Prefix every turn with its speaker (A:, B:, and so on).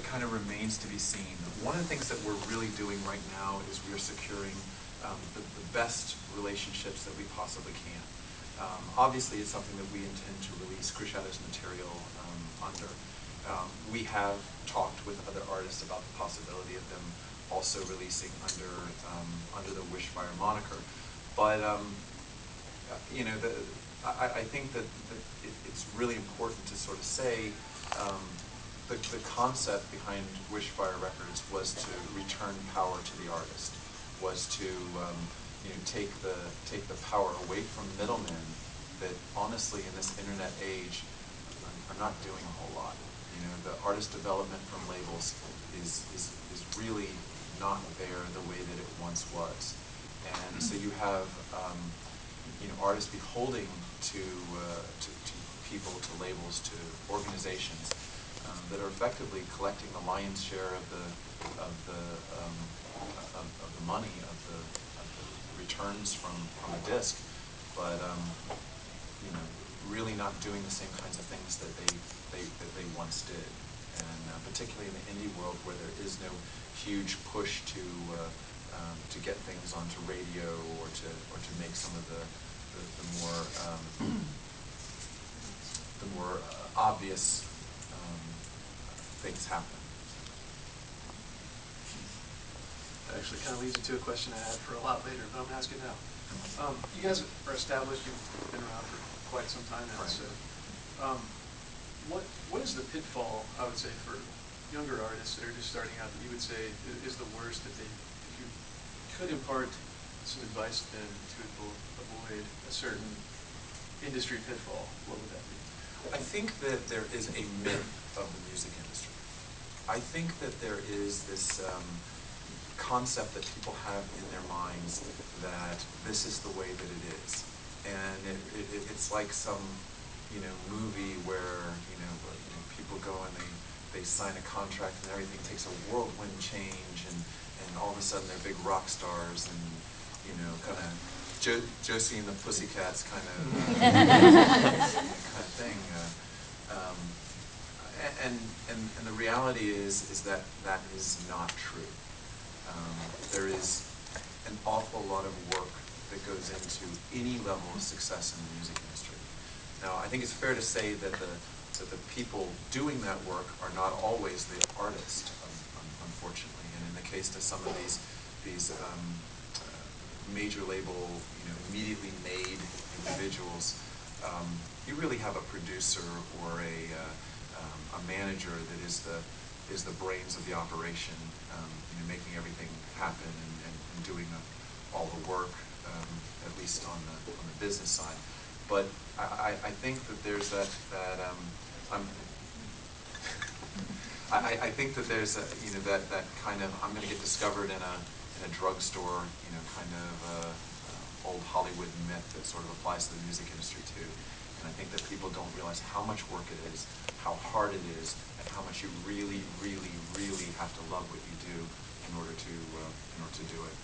A: kind of remains to be seen. One of the things that we're really doing right now is we're securing the best relationships that we possibly can. Obviously, it's something that we intend to release Crüxshadows material under. We have talked with other artists about the possibility of them also releasing under the Wishfire moniker, but you know, I think that it's really important to sort of say the concept behind Wishfire Records was to return power to the artist, was to you know, take the power away from middlemen that honestly in this internet age are not doing a whole lot. You know, the artist development from labels is really not there the way that it once was, and so you have you know, artists beholding to people, to labels, to organizations that are effectively collecting the lion's share of the money, of the returns from a disc, but you know, really not doing the same kinds of things that they once did, and particularly in the indie world where there is no huge push to get things onto radio or to make some of the more obvious things happen.
B: That actually kind of leads into a question I had for a lot later, but I'm going to ask it now. You guys are established, you've been around for quite some time now,
A: right.
B: So what is the pitfall, I would say, for younger artists that are just starting out that you would say is the worst, that if you could impart some advice to them to avoid a certain industry pitfall, what would that be?
A: I think that there is a myth of the music industry. I think that there is this concept that people have in their minds that this is the way that it is, and it's like some, you know, movie where you know people go and they sign a contract and everything takes a whirlwind change, and all of a sudden they're big rock stars, and you know, kind of Josie and the Pussycats kind of thing. And the reality is that is not true. There is an awful lot of work that goes into any level of success in the music industry. Now, I think it's fair to say that the people doing that work are not always the artist, unfortunately. And in the case of some of these major label, you know, immediately made individuals, you really have a producer or a manager that is the brains of the operation, you know, making everything happen and doing all the work, at least on the business side. But I think that there's I think that there's you know, that kind of I'm going to get discovered in a drugstore, you know, kind of old Hollywood myth that sort of applies to the music industry too. And I think that people don't realize how much work it is, how hard it is, and how much you really, really, really have to love what you do in order to do it.